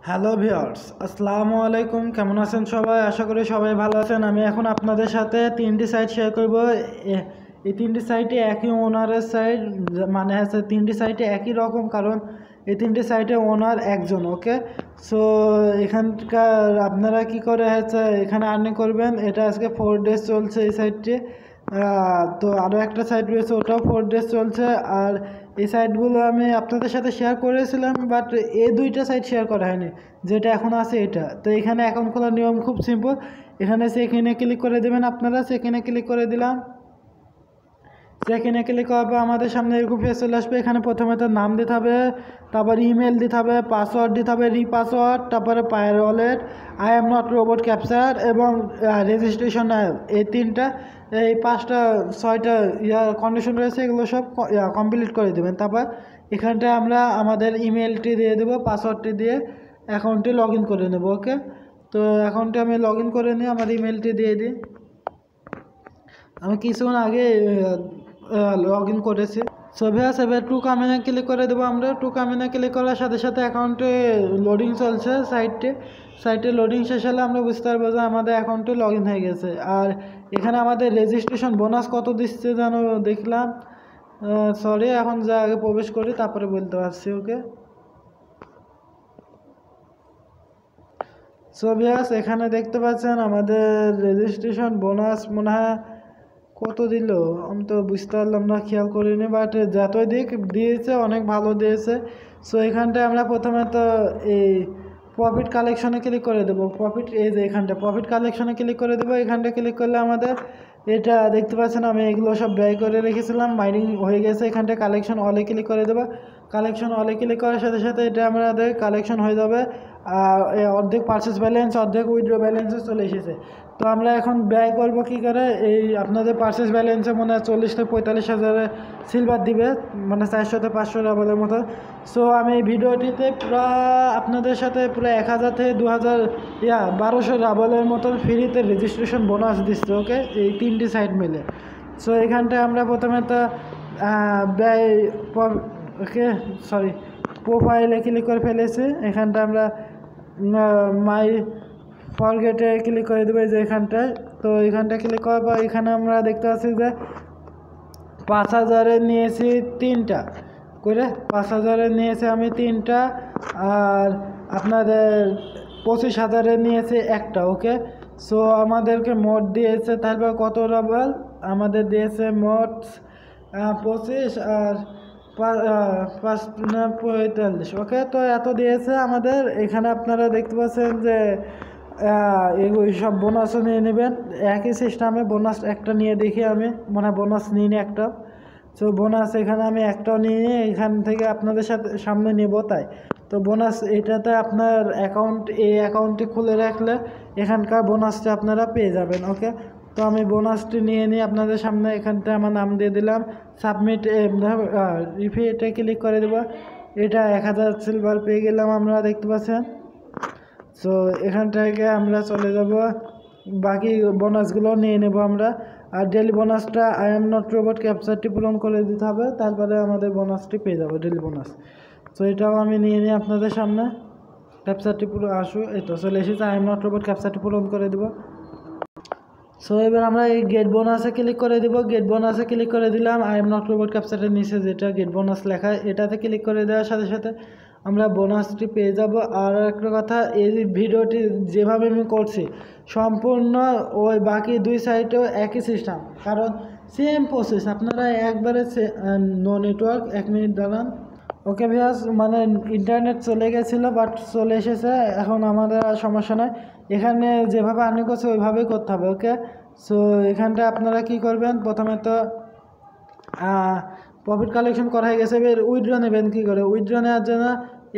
Hello viewers, আসসালামু আলাইকুম। কেমন আছেন সবাই? আশা করি সবাই ভালো আছেন। আমি এখন আপনাদের সাথে তিনটি সাইট শেয়ার করব। এই তিনটি সাইটে একই ওনারের সাইট, মানে হচ্ছে তিনটি সাইটে একই রকম, কারণ এই তিনটি সাইটে ওনার একজন। ওকে, সো এখানকার আপনারা কি করে হচ্ছে এখানে আর্নিং করবেন, এটা আজকে 4 ডেজ চলছে এই সাইটটি। তো আরও একটা সাইট রয়েছে, ওটাও 4 ডেজ চলছে। আর এই সাইটগুলো আমি আপনাদের সাথে শেয়ার করেছিলাম, বাট এই দুইটা সাইট শেয়ার করা হয়নি, যেটা এখন আছে এটা। তো এখানে অ্যাকাউন্ট খোলার নিয়ম খুব সিম্পল। এখানে সেখানে ক্লিক করে দেবেন আপনারা। সেখানে ক্লিক করে দিলাম। সেখানে ক্লিক করার পর আমাদের সামনে এরকম ফেস চলে আসবে। এখানে প্রথমে তার নাম দিতে হবে, তারপর ইমেল দিতে হবে, পাসওয়ার্ড দিতে হবে, রিপাসওয়ার্ড, তারপরে পায়ের wallet, I am not robot capture এবং রেজিস্ট্রেশন। এই তিনটা, এই পাঁচটা ছয়টা কন্ডিশন রয়েছে, এগুলো সব কমপ্লিট করে দেবেন। তারপর এখানটায় আমরা আমাদের ইমেলটি দিয়ে দেবো, পাসওয়ার্ডটি দিয়ে অ্যাকাউন্টে লগ ইন করে নেব। ওকে, তো অ্যাকাউন্টে আমি লগ ইন করে নিই, আমার ইমেলটি দিয়ে দিই। আমি কিছুক্ষণ আগে লগ ইন করেছি। এবার টু কামিনে ক্লিক করে দেবো আমরা। টু কামিনে ক্লিক করার সাথে সাথে অ্যাকাউন্টে লোডিং চলছে। সাইটে লোডিং শেষ হলে আমরা বুঝতে পারবো যে আমাদের অ্যাকাউন্টে লগ ইন হয়ে গেছে। আর এখানে আমাদের রেজিস্ট্রেশন বোনাস কত দিচ্ছে যেন দেখলাম, সরি, এখন যা আগে প্রবেশ করি তারপরে বলতে পারছি। ওকে, এখানে দেখতে পাচ্ছেন আমাদের রেজিস্ট্রেশন বোনাস মনে হয় কত দিল, আমি তো বুঝতে পারলাম না, খেয়াল করিনি, বাট যতই দিয়েছে অনেক ভালো দিয়েছে। সো এখানটায় আমরা প্রথমে তো এই প্রফিট কালেকশনে ক্লিক করে দেবো। এই যে এখানটা প্রফিট কালেকশনে ক্লিক করে দেবো। এখানটা ক্লিক করলে আমাদের এটা দেখতে পাচ্ছেন, আমি এগুলো সব ব্যয় করে রেখেছিলাম, মাইনিং হয়ে গেছে। এখানটা কালেকশন অলে ক্লিক করে দেবো। কালেকশন অলে ক্লিক করার সাথে সাথে এটা আমাদের কালেকশন হয়ে যাবে। আর অর্ধেক পারচেস ব্যালেন্স, অর্ধেক উইথড্র ব্যালেন্সে চলে এসেছে। তো আমরা এখন ব্যয় করব কী করে, এই আপনাদের পারচেস ব্যালেন্সে মনে হয় 40 থেকে 45 হাজারে সিলভার দিবে, মানে 400 থেকে 500 রাবলের মতো। সো আমি এই ভিডিওটিতে আপনাদের সাথে পুরো 1000 থেকে 2000 1200 রাবলের মতো ফ্রিতে রেজিস্ট্রেশন বোনাস দিচ্ছে। ওকে, এই তিনটি সাইট মিলে। সো এখানটায় আমরা প্রথমে তো ব্যয় প্রোফাইলে ক্লিক করে ফেলেছি। এখানটা আমরা মাই ফরগেটে ক্লিক করে দেবো, যে এখানটায়। তো এখানটা ক্লিক করার পর এখানে আমরা দেখতে পাচ্ছি যে 5000-এ নিয়েছি 3টা করে, 5000-এ নিয়েছি আমি 3টা, আর আপনাদের 25,000-এ নিয়েছে একটা। ওকে, সো আমাদেরকে মোট দিয়েছে তারপর কত রাবল, আমাদের দিয়েছে মোট 25 আর 45। ওকে, তো এত দিয়েছে আমাদের। এখানে আপনারা দেখতে পাচ্ছেন যে এই সব বোনাসও নিয়ে নেবেন একই সিস্টেমে। বোনাস একটা নিয়ে দেখি, আমি মনে বোনাস নিই একটা। সো বোনাস এখানে আমি একটাও নিয়ে এখান থেকে আপনাদের সামনে নেব, তাই তো বোনাস এটাতে আপনার এই অ্যাকাউন্টটি খুলে রাখলে এখানকার বোনাসটা আপনারা পেয়ে যাবেন। ওকে, তো আমি বোনাসটি নিয়ে নিই আপনাদের সামনে। এখানটা আমার নাম দিয়ে দিলাম, সাবমিট রিফিটে ক্লিক করে দেবো। এটা 1000 সিলভার পেয়ে গেলাম আমরা, দেখতে পাচ্ছেন। সো এখান থেকে আমরা চলে যাব, বাকি বোনাসগুলো নিয়ে নেব আমরা। আর ডেলি বোনাসটা আই এম নট রোবট ক্যাপচারটি পূরণ করে দিতে হবে, তারপরে আমাদের বোনাসটি পেয়ে যাবো, ডেলি বোনাস। সো এটাও আমি নিয়ে নিই আপনাদের সামনে। ক্যাপচারটি পুরো এই তো চলে এসেছে, আই এম নট রোবট ক্যাপচারটি পূরণ করে দেবো। সো এবার আমরা এই গেট বোনাসে ক্লিক করে দেব। গেট বোনাসে ক্লিক করে দিলাম। আই এম নট রোবট ক্যাপচারের নিচে যেটা গেট বোনাস লেখা, এটাতে ক্লিক করে দেওয়ার সাথে সাথে আমরা বোনাসটি পেয়ে যাব। আর একটা কথা, এই ভিডিওটি যেভাবে আমি করছি সম্পূর্ণ ওই বাকি দুই সাইটেও একই সিস্টেম, কারণ সেম প্রসেস। আপনারা একবারে নো নেটওয়ার্ক, 1 মিনিট দাঁড়ান। ওকে ভিউয়ার্স, মানে ইন্টারনেট চলে গেছিলো, বাট চলে এসেছে এখন, আমাদের আর সমস্যা নয়। এখানে যেভাবে আর্নিং করছে ওইভাবেই করতে হবে। ওকে, সো এখানটা আপনারা কি করবেন, প্রথমে তো প্রফিট কালেকশন করা হয়ে গেছে। এবার উইথড্র নেবেন কী করে, উইথড্র নেওয়ার জন্য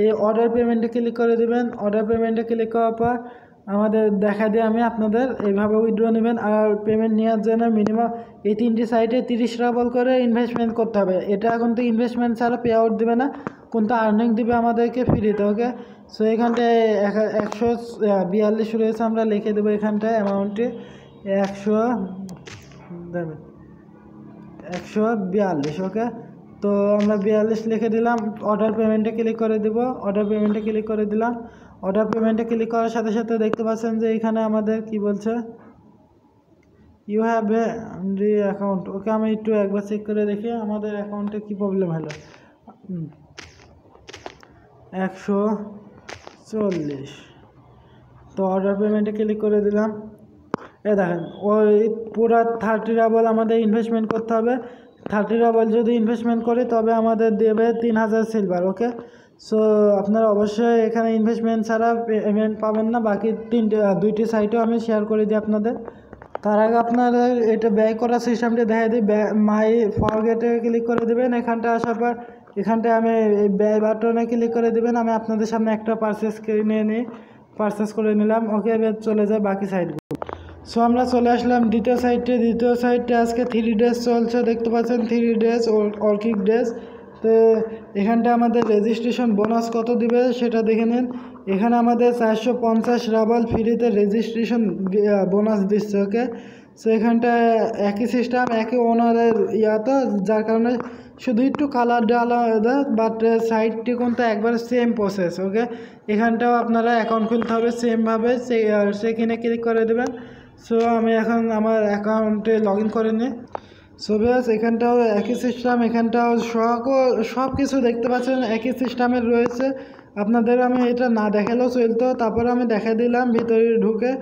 এই অর্ডার পেমেন্টে ক্লিক করে দেবেন। অর্ডার পেমেন্টে ক্লিক করার পর আমাদের দেখা দিয়ে আমি আপনাদের এইভাবে উইথড্র নেবেন। আর পেমেন্ট নেওয়ার জন্য মিনিমাম এই তিনটি সাইটে 30 রাবল করে ইনভেস্টমেন্ট করতে হবে। এটা এখন তো ইনভেস্টমেন্ট ছাড়া পে আউট দেবে না, কিন্তু আর্নিং দেবে আমাদেরকে ফ্রিতে। ওকে, সো এখানটায় 142 রয়েছে, আমরা লিখে দেবো এখানটায় অ্যামাউন্টটি 142। ওকে, তো আমরা 42 লিখে দিলাম। অর্ডার পেমেন্টে ক্লিক করে দেব। অর্ডার পেমেন্টে ক্লিক করে দিলাম। অর্ডার পেমেন্টে ক্লিক করার সাথে সাথে দেখতে পাচ্ছেন যে এখানে আমাদের কি বলছে, ইউ হ্যাভ এ অ্যাকাউন্ট। ওকে, আমি একটু একবার চেক করে দেখি আমাদের অ্যাকাউন্টে কি প্রবলেম হলো। 140। তো অর্ডার পেমেন্টে ক্লিক করে দিলাম। দেখেন ওই পুরো 30 রাবল আমাদের ইনভেস্টমেন্ট করতে হবে। 30 রাবল যদি ইনভেস্টমেন্ট করি তবে আমাদের দেবে 3000 সিলভার। ওকে, সো আপনারা অবশ্যই এখানে ইনভেস্টমেন্ট ছাড়া পেমেন্ট পাবেন না। বাকি দুইটি সাইটও আমি শেয়ার করে দিই আপনাদের। তার আগে আপনারা এটা ব্যয় করার সিস্টেমটা দেখা দিই। মাই ফরগেটে ক্লিক করে দেবেন। এখানটা আসার পর এখানটায় আমি এই ব্যয় বাটনে ক্লিক করে দেবেন। আমি আপনাদের সামনে একটা পারচেস করে নিলাম। ওকে, এবার চলে যায় বাকি সাইটগুলো। সো আমরা চলে আসলাম দ্বিতীয় সাইটে আজকে 3 ডেজ চলছে, দেখতে পাচ্ছেন 3 ডেজ অর্কিড ডেজ। তো এখানটা আমাদের রেজিস্ট্রেশন বোনাস কত দিবে সেটা দেখে নিন। এখানে আমাদের 450 রাবল ফ্রিতে রেজিস্ট্রেশন বোনাস দিচ্ছে। ওকে, সো এখানটায় একই সিস্টেম, একই ওনারের তো যার কারণে শুধু একটু কালারটা আলাদা, বাট সাইটটি কিন্তু একবার সেম প্রসেস। ওকে, এখানটাও আপনারা অ্যাকাউন্ট খুলতে হবে সেমভাবে, সেখানে ক্লিক করে দেবেন। সো আমি এখন আমার অ্যাকাউন্টে লগ ইন করে নিই। সো বেশ, এখানটাও একই সিস্টেম, এখানটাও সব কিছু দেখতে পাচ্ছেন একই সিস্টেমের রয়েছে। আপনাদের আমি এটা না দেখালেও চলতো, তারপরে আমি দেখা দিলাম ভিতরে ঢুকে।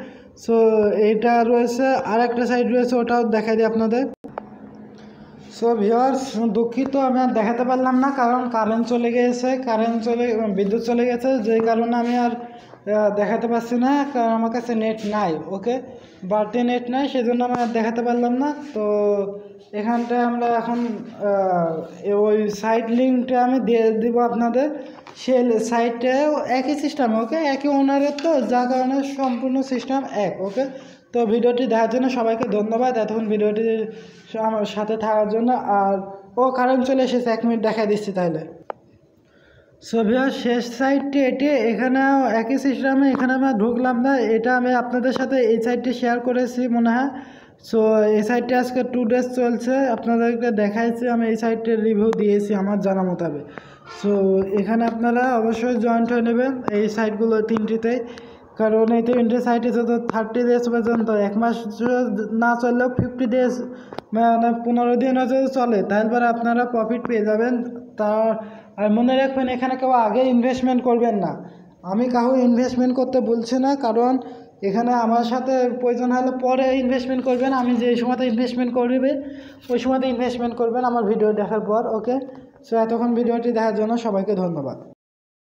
সো এইটা রয়েছে, আর একটা সাইড রয়েছে, ওটাও দেখা দিই আপনাদের। সো ভিউয়ার্স, দুঃখিত আমি আর দেখাতে পারলাম না, কারণ বিদ্যুৎ চলে গেছে, যেই কারণে আমি আর দেখাতে পারছি না, কারণ আমার কাছে নেট নাই। ওকে, বাড়তি নেট নাই, সেজন্য আমি আর দেখাতে পারলাম না। তো এখানটায় আমরা এখন ওই সাইট লিঙ্কটা আমি দিয়ে দিব আপনাদের। সে সাইটটাও একই সিস্টেম। ওকে, একই ওনারের, তো যার কারণে সম্পূর্ণ সিস্টেম এক। ওকে, তো ভিডিওটি দেখার জন্য সবাইকে ধন্যবাদ, এতক্ষণ ভিডিওটি আমার সাথে থাকার জন্য। আর কারণ চলে এসেছে, 1 মিনিট দেখা দিচ্ছি তাহলে। সো ভিউয়ার, শেষ সাইটটি এটি, এখানেও একই সিস্টেমে, এখানে আমরা ঢুকলাম না, এটা আমি আপনাদের সাথে এই সাইটটি শেয়ার করেছি মনে হয়। সো এই সাইটটি আজকে 2 ডেজ চলছে, আপনাদেরকে দেখাইছি, আমি এই সাইটটির রিভিউ দিয়েছি আমার জানা মোতাবেক। সো এখানে আপনারা অবশ্যই জয়েন্ট হয়ে নেবেন এই সাইটগুলো তিনটিতেই, কারণ এই 3টে সাইটে যত 30 ডেজ পর্যন্ত, 1 মাস না চললেও 50 ডেজ মানে 15 দিনও যদি চলে, তারপরে আপনারা প্রফিট পেয়ে যাবেন। আর মনে রাখবেন, এখানে কেউ আগে ইনভেস্টমেন্ট করবেন না। আমি কাউকে ইনভেস্টমেন্ট করতে বলছি না, কারণ এখানে আমার সাথে প্রয়োজন হলে পরে ইনভেস্টমেন্ট করবেন। আমি যে সময়তে ইনভেস্টমেন্ট করবে ওই সময়তে ইনভেস্টমেন্ট করবেন আমার ভিডিও দেখার পর। ওকে, সো এতক্ষণ ভিডিওটি দেখার জন্য সবাইকে ধন্যবাদ।